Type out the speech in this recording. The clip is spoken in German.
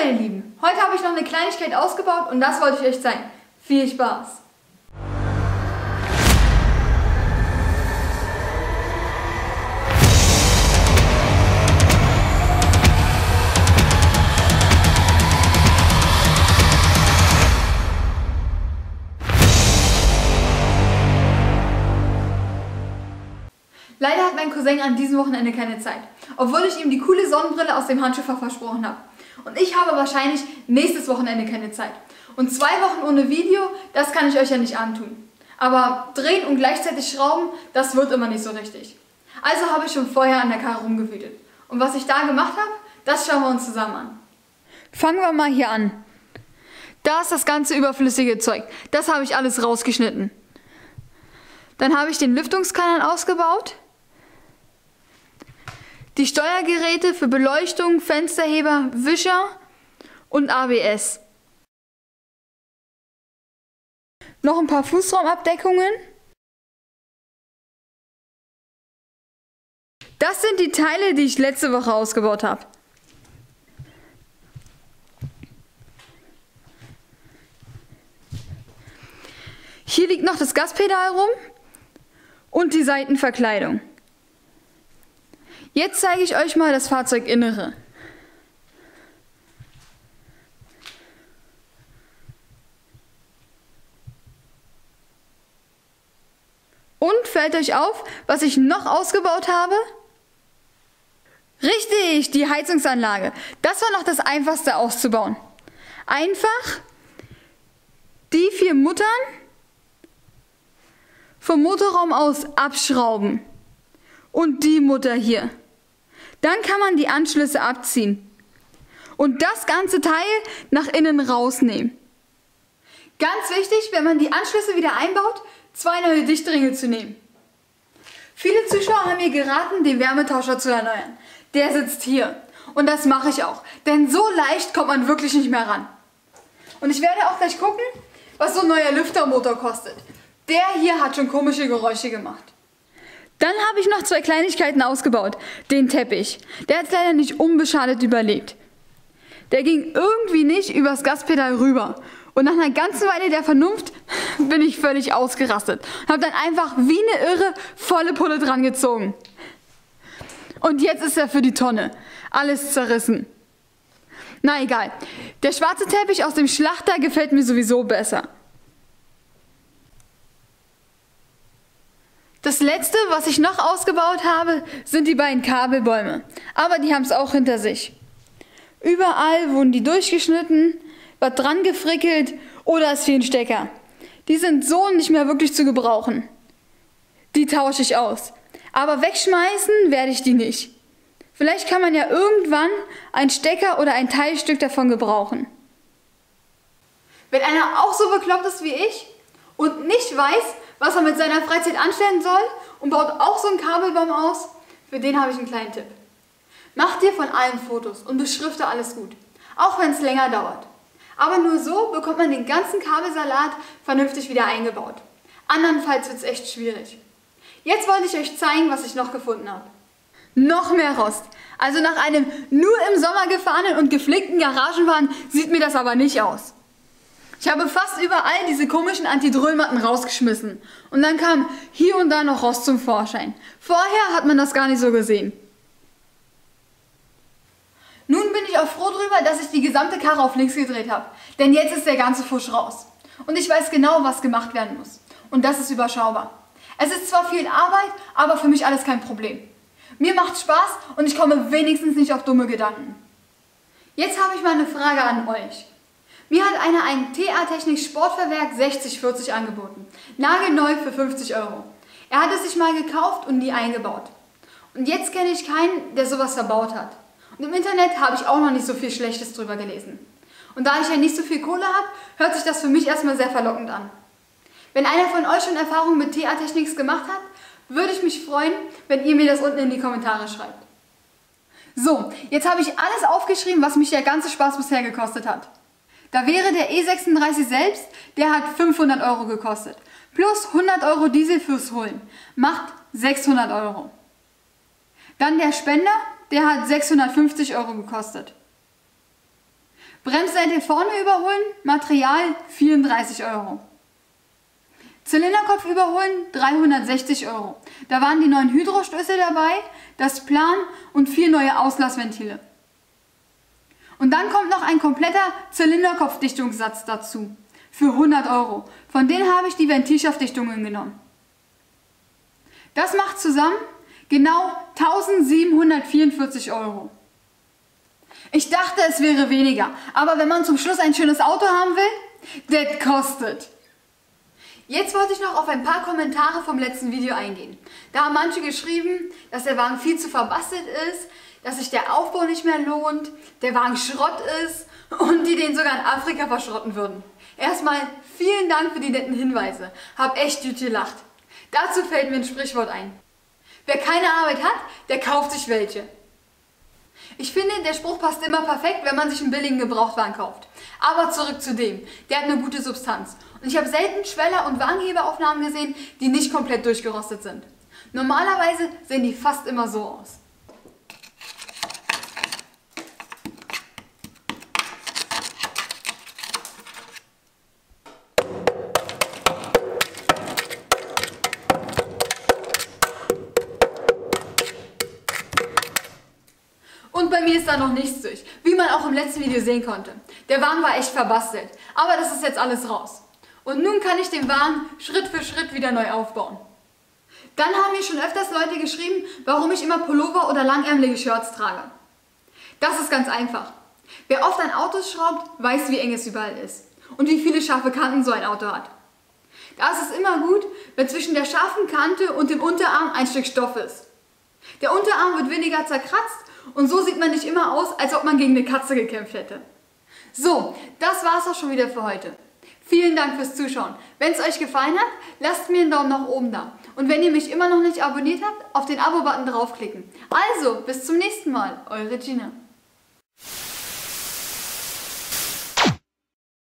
meine Lieben, heute habe ich noch eine Kleinigkeit ausgebaut und das wollte ich euch zeigen. Viel Spaß! Leider hat mein Cousin an diesem Wochenende keine Zeit, obwohl ich ihm die coole Sonnenbrille aus dem Handschuhfach versprochen habe. Und ich habe wahrscheinlich nächstes Wochenende keine Zeit. Und 2 Wochen ohne Video, das kann ich euch ja nicht antun. Aber drehen und gleichzeitig schrauben, das wird immer nicht so richtig. Also habe ich schon vorher an der Karre rumgewühlt. Und was ich da gemacht habe, das schauen wir uns zusammen an. Fangen wir mal hier an. Da ist das ganze überflüssige Zeug. Das habe ich alles rausgeschnitten. Dann habe ich den Lüftungskanal ausgebaut. Die Steuergeräte für Beleuchtung, Fensterheber, Wischer und ABS. Noch ein paar Fußraumabdeckungen. Das sind die Teile, die ich letzte Woche ausgebaut habe. Hier liegt noch das Gaspedal rum und die Seitenverkleidung. Jetzt zeige ich euch mal das Fahrzeuginnere. Und fällt euch auf, was ich noch ausgebaut habe? Richtig, die Heizungsanlage. Das war noch das Einfachste auszubauen. Einfach die 4 Muttern vom Motorraum aus abschrauben. Und die Mutter hier. Dann kann man die Anschlüsse abziehen. Und das ganze Teil nach innen rausnehmen. Ganz wichtig, wenn man die Anschlüsse wieder einbaut, 2 neue Dichtringe zu nehmen. Viele Zuschauer haben mir geraten, den Wärmetauscher zu erneuern. Der sitzt hier. Und das mache ich auch. Denn so leicht kommt man wirklich nicht mehr ran. Und ich werde auch gleich gucken, was so ein neuer Lüftermotor kostet. Der hier hat schon komische Geräusche gemacht. Dann habe ich noch 2 Kleinigkeiten ausgebaut. Den Teppich. Der hat es leider nicht unbeschadet überlebt. Der ging irgendwie nicht übers Gaspedal rüber. Und nach einer ganzen Weile der Vernunft bin ich völlig ausgerastet. Habe dann einfach wie eine Irre volle Pulle dran gezogen. Und jetzt ist er für die Tonne. Alles zerrissen. Na egal. Der schwarze Teppich aus dem Schlachter gefällt mir sowieso besser. Das letzte, was ich noch ausgebaut habe, sind die beiden Kabelbäume. Aber die haben es auch hinter sich. Überall wurden die durchgeschnitten, was dran gefrickelt oder es fehlen Stecker. Die sind so nicht mehr wirklich zu gebrauchen. Die tausche ich aus. Aber wegschmeißen werde ich die nicht. Vielleicht kann man ja irgendwann einen Stecker oder ein Teilstück davon gebrauchen. Wenn einer auch so bekloppt ist wie ich und nicht weiß, was er mit seiner Freizeit anstellen soll und baut auch so einen Kabelbaum aus, für den habe ich einen kleinen Tipp. Mach dir von allem Fotos und beschrifte alles gut, auch wenn es länger dauert. Aber nur so bekommt man den ganzen Kabelsalat vernünftig wieder eingebaut. Andernfalls wird es echt schwierig. Jetzt wollte ich euch zeigen, was ich noch gefunden habe. Noch mehr Rost. Also nach einem nur im Sommer gefahrenen und gepflegten Garagenwagen sieht mir das aber nicht aus. Ich habe fast überall diese komischen Antidröhnmatten rausgeschmissen. Und dann kam hier und da noch Rost zum Vorschein. Vorher hat man das gar nicht so gesehen. Nun bin ich auch froh darüber, dass ich die gesamte Karre auf links gedreht habe. Denn jetzt ist der ganze Fusch raus. Und ich weiß genau, was gemacht werden muss. Und das ist überschaubar. Es ist zwar viel Arbeit, aber für mich alles kein Problem. Mir macht Spaß und ich komme wenigstens nicht auf dumme Gedanken. Jetzt habe ich mal eine Frage an euch. Mir hat einer ein TA-Technik Sportverwerk 6040 angeboten. Nagelneu für 50 €. Er hat es sich mal gekauft und nie eingebaut. Und jetzt kenne ich keinen, der sowas verbaut hat. Und im Internet habe ich auch noch nicht so viel Schlechtes drüber gelesen. Und da ich ja nicht so viel Kohle habe, hört sich das für mich erstmal sehr verlockend an. Wenn einer von euch schon Erfahrungen mit TA-Techniks gemacht hat, würde ich mich freuen, wenn ihr mir das unten in die Kommentare schreibt. So, jetzt habe ich alles aufgeschrieben, was mich der ganze Spaß bisher gekostet hat. Da wäre der E36 selbst, der hat 500 € gekostet. Plus 100 € Diesel fürs Holen. Macht 600 €. Dann der Spender, der hat 650 € gekostet. Bremsseite vorne überholen, Material 34 Euro. Zylinderkopf überholen 360 Euro. Da waren die neuen Hydrostößel dabei, das Plan und 4 neue Auslassventile. Und dann kommt noch ein kompletter Zylinderkopfdichtungssatz dazu für 100 Euro. Von denen habe ich die Ventilschaftdichtungen genommen. Das macht zusammen genau 1744 Euro. Ich dachte, es wäre weniger, aber wenn man zum Schluss ein schönes Auto haben will, das kostet. Jetzt wollte ich noch auf ein paar Kommentare vom letzten Video eingehen. Da haben manche geschrieben, dass der Wagen viel zu verbastelt ist, dass sich der Aufbau nicht mehr lohnt, der Wagen Schrott ist und die den sogar in Afrika verschrotten würden. Erstmal vielen Dank für die netten Hinweise. Hab echt gut gelacht. Dazu fällt mir ein Sprichwort ein. Wer keine Arbeit hat, der kauft sich welche. Ich finde, der Spruch passt immer perfekt, wenn man sich einen billigen Gebrauchtwagen kauft. Aber zurück zu dem. Der hat eine gute Substanz. Und ich habe selten Schweller- und Wagenheberaufnahmen gesehen, die nicht komplett durchgerostet sind. Normalerweise sehen die fast immer so aus. Und bei mir ist da noch nichts durch, wie man auch im letzten Video sehen konnte. Der Wagen war echt verbastelt, aber das ist jetzt alles raus. Und nun kann ich den Wagen Schritt für Schritt wieder neu aufbauen. Dann haben mir schon öfters Leute geschrieben, warum ich immer Pullover oder langärmelige Shirts trage. Das ist ganz einfach. Wer oft an Autos schraubt, weiß, wie eng es überall ist und wie viele scharfe Kanten so ein Auto hat. Da ist es immer gut, wenn zwischen der scharfen Kante und dem Unterarm ein Stück Stoff ist. Der Unterarm wird weniger zerkratzt und so sieht man nicht immer aus, als ob man gegen eine Katze gekämpft hätte. So, das war's auch schon wieder für heute. Vielen Dank fürs Zuschauen. Wenn es euch gefallen hat, lasst mir einen Daumen nach oben da. Und wenn ihr mich immer noch nicht abonniert habt, auf den Abo-Button draufklicken. Also, bis zum nächsten Mal. Eure Gina.